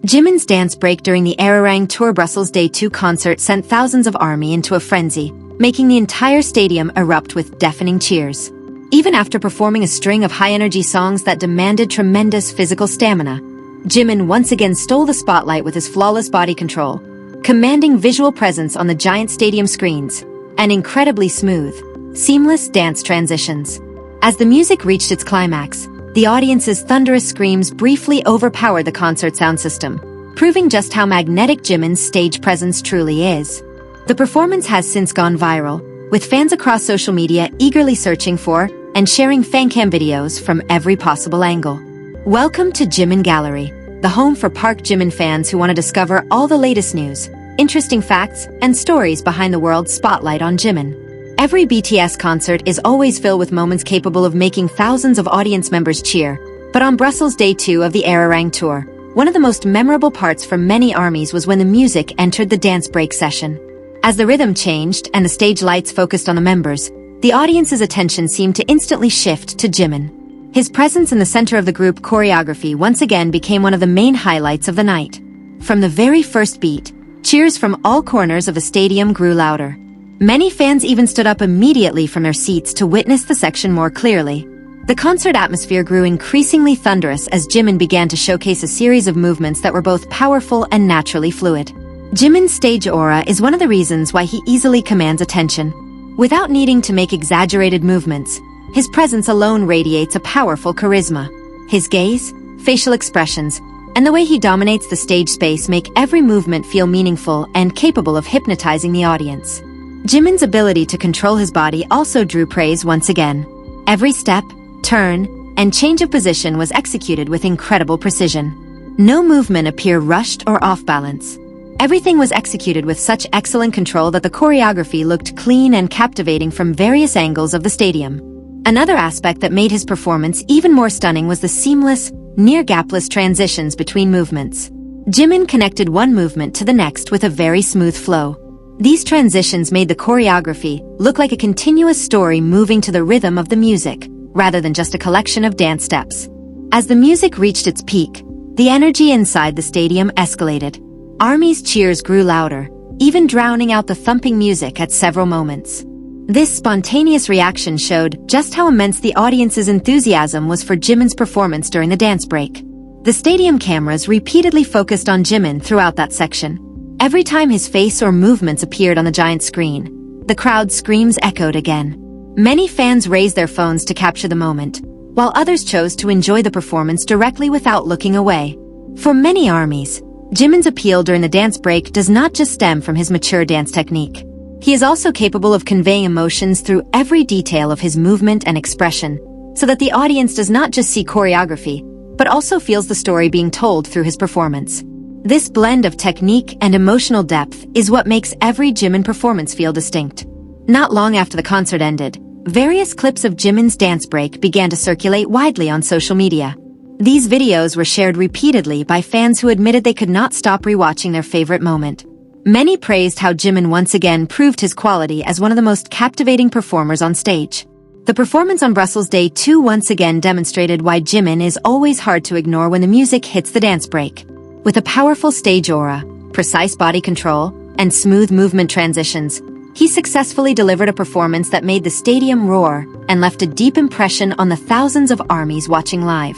Jimin's dance break during the ARIRANG Tour Brussels Day 2 concert sent thousands of ARMY into a frenzy, making the entire stadium erupt with deafening cheers. Even after performing a string of high-energy songs that demanded tremendous physical stamina, Jimin once again stole the spotlight with his flawless body control, commanding visual presence on the giant stadium screens, and incredibly smooth, seamless dance transitions. As the music reached its climax, the audience's thunderous screams briefly overpowered the concert sound system, proving just how magnetic Jimin's stage presence truly is. The performance has since gone viral, with fans across social media eagerly searching for and sharing Fancam videos from every possible angle. Welcome to Jimin Gallery, the home for Park Jimin fans who want to discover all the latest news, interesting facts, and stories behind the world's spotlight on Jimin. Every BTS concert is always filled with moments capable of making thousands of audience members cheer, but on Brussels Day 2 of the ARIRANG Tour, one of the most memorable parts for many ARMYs was when the music entered the dance break session. As the rhythm changed and the stage lights focused on the members, the audience's attention seemed to instantly shift to Jimin. His presence in the center of the group choreography once again became one of the main highlights of the night. From the very first beat, cheers from all corners of the stadium grew louder. Many fans even stood up immediately from their seats to witness the section more clearly. The concert atmosphere grew increasingly thunderous as Jimin began to showcase a series of movements that were both powerful and naturally fluid. Jimin's stage aura is one of the reasons why he easily commands attention. Without needing to make exaggerated movements, his presence alone radiates a powerful charisma. His gaze, facial expressions, and the way he dominates the stage space make every movement feel meaningful and capable of hypnotizing the audience. Jimin's ability to control his body also drew praise once again. Every step, turn, and change of position was executed with incredible precision. No movement appeared rushed or off balance. Everything was executed with such excellent control that the choreography looked clean and captivating from various angles of the stadium. Another aspect that made his performance even more stunning was the seamless, near-gapless transitions between movements. Jimin connected one movement to the next with a very smooth flow. These transitions made the choreography look like a continuous story moving to the rhythm of the music, rather than just a collection of dance steps. As the music reached its peak, the energy inside the stadium escalated. ARMY's cheers grew louder, even drowning out the thumping music at several moments. This spontaneous reaction showed just how immense the audience's enthusiasm was for Jimin's performance during the dance break. The stadium cameras repeatedly focused on Jimin throughout that section. Every time his face or movements appeared on the giant screen, the crowd's screams echoed again. Many fans raised their phones to capture the moment, while others chose to enjoy the performance directly without looking away. For many ARMYs, Jimin's appeal during the dance break does not just stem from his mature dance technique. He is also capable of conveying emotions through every detail of his movement and expression, so that the audience does not just see choreography, but also feels the story being told through his performance. This blend of technique and emotional depth is what makes every Jimin performance feel distinct. Not long after the concert ended, various clips of Jimin's dance break began to circulate widely on social media. These videos were shared repeatedly by fans who admitted they could not stop rewatching their favorite moment. Many praised how Jimin once again proved his quality as one of the most captivating performers on stage. The performance on Brussels Day 2 once again demonstrated why Jimin is always hard to ignore when the music hits the dance break. With a powerful stage aura, precise body control, and smooth movement transitions, he successfully delivered a performance that made the stadium roar and left a deep impression on the thousands of ARMYs watching live.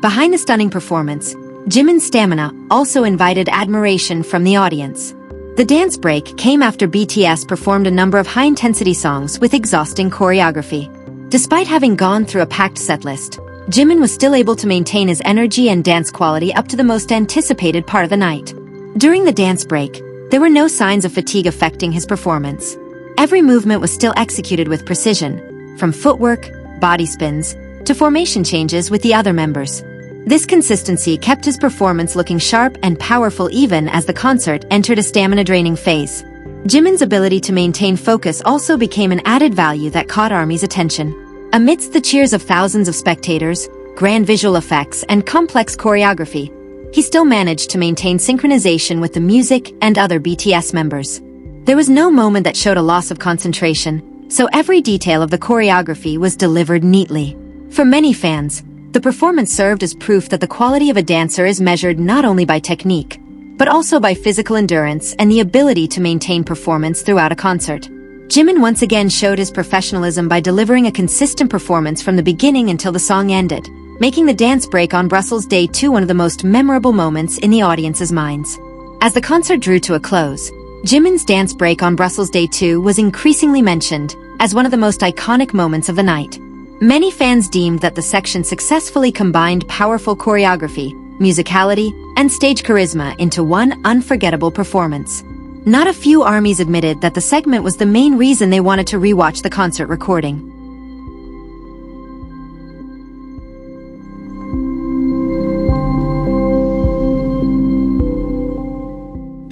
Behind the stunning performance, Jimin's stamina also invited admiration from the audience. The dance break came after BTS performed a number of high-intensity songs with exhausting choreography. Despite having gone through a packed setlist, Jimin was still able to maintain his energy and dance quality up to the most anticipated part of the night. During the dance break, there were no signs of fatigue affecting his performance. Every movement was still executed with precision, from footwork, body spins, to formation changes with the other members. This consistency kept his performance looking sharp and powerful even as the concert entered a stamina-draining phase. Jimin's ability to maintain focus also became an added value that caught ARMY's attention. Amidst the cheers of thousands of spectators, grand visual effects, and complex choreography, he still managed to maintain synchronization with the music and other BTS members. There was no moment that showed a loss of concentration, so every detail of the choreography was delivered neatly. For many fans, The performance served as proof that the quality of a dancer is measured not only by technique, but also by physical endurance and the ability to maintain performance throughout a concert. Jimin once again showed his professionalism by delivering a consistent performance from the beginning until the song ended, making the dance break on Brussels Day 2 one of the most memorable moments in the audience's minds. As the concert drew to a close, Jimin's dance break on Brussels Day 2 was increasingly mentioned as one of the most iconic moments of the night. Many fans deemed that the section successfully combined powerful choreography, musicality, and stage charisma into one unforgettable performance. Not a few ARMYs admitted that the segment was the main reason they wanted to rewatch the concert recording.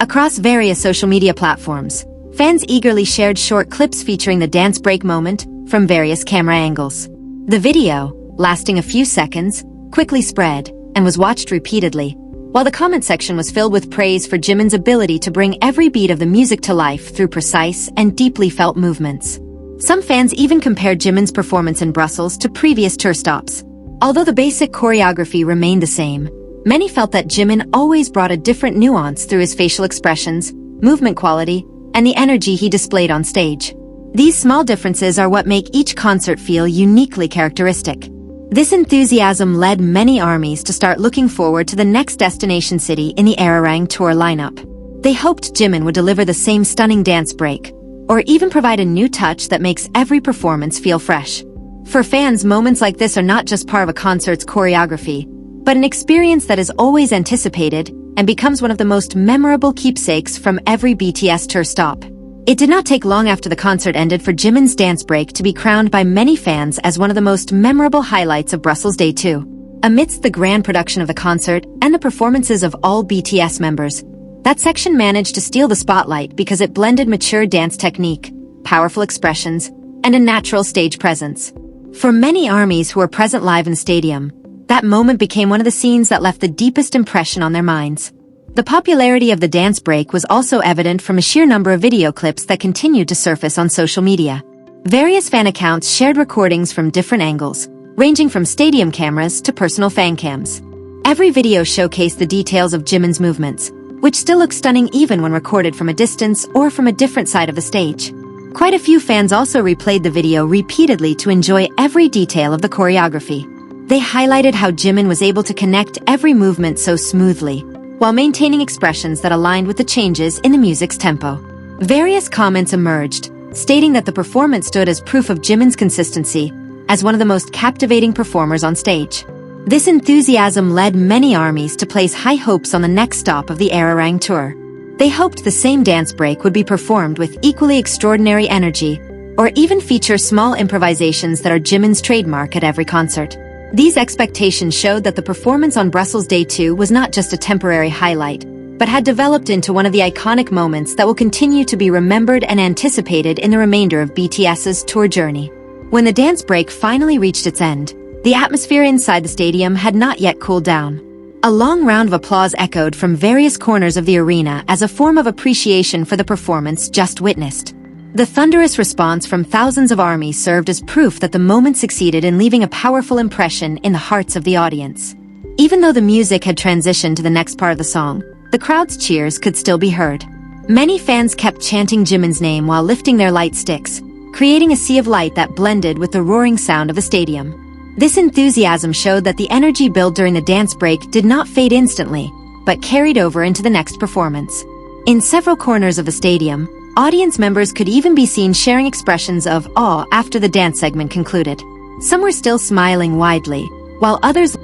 Across various social media platforms, fans eagerly shared short clips featuring the dance break moment from various camera angles. The video, lasting a few seconds, quickly spread and was watched repeatedly, while the comment section was filled with praise for Jimin's ability to bring every beat of the music to life through precise and deeply felt movements. Some fans even compared Jimin's performance in Brussels to previous tour stops. Although the basic choreography remained the same, many felt that Jimin always brought a different nuance through his facial expressions, movement quality, and the energy he displayed on stage. These small differences are what make each concert feel uniquely characteristic. This enthusiasm led many ARMYs to start looking forward to the next destination city in the ARIRANG Tour lineup. They hoped Jimin would deliver the same stunning dance break, or even provide a new touch that makes every performance feel fresh. For fans, moments like this are not just part of a concert's choreography, but an experience that is always anticipated and becomes one of the most memorable keepsakes from every BTS tour stop. It did not take long after the concert ended for Jimin's dance break to be crowned by many fans as one of the most memorable highlights of Brussels Day 2. Amidst the grand production of the concert and the performances of all BTS members, that section managed to steal the spotlight because it blended mature dance technique, powerful expressions, and a natural stage presence. For many ARMYs who were present live in the stadium, that moment became one of the scenes that left the deepest impression on their minds. The popularity of the dance break was also evident from a sheer number of video clips that continued to surface on social media. Various fan accounts shared recordings from different angles, ranging from stadium cameras to personal fancams. Every video showcased the details of Jimin's movements, which still look stunning even when recorded from a distance or from a different side of the stage. Quite a few fans also replayed the video repeatedly to enjoy every detail of the choreography. They highlighted how Jimin was able to connect every movement so smoothly, while maintaining expressions that aligned with the changes in the music's tempo. Various comments emerged, stating that the performance stood as proof of Jimin's consistency as one of the most captivating performers on stage. This enthusiasm led many ARMYs to place high hopes on the next stop of the ARIRANG Tour. They hoped the same dance break would be performed with equally extraordinary energy, or even feature small improvisations that are Jimin's trademark at every concert. These expectations showed that the performance on Brussels Day 2 was not just a temporary highlight, but had developed into one of the iconic moments that will continue to be remembered and anticipated in the remainder of BTS's tour journey. When the dance break finally reached its end, the atmosphere inside the stadium had not yet cooled down. A long round of applause echoed from various corners of the arena as a form of appreciation for the performance just witnessed. The thunderous response from thousands of ARMYs served as proof that the moment succeeded in leaving a powerful impression in the hearts of the audience. Even though the music had transitioned to the next part of the song, the crowd's cheers could still be heard. Many fans kept chanting Jimin's name while lifting their light sticks, creating a sea of light that blended with the roaring sound of the stadium. This enthusiasm showed that the energy built during the dance break did not fade instantly, but carried over into the next performance. In several corners of the stadium, audience members could even be seen sharing expressions of awe after the dance segment concluded. Some were still smiling widely, while others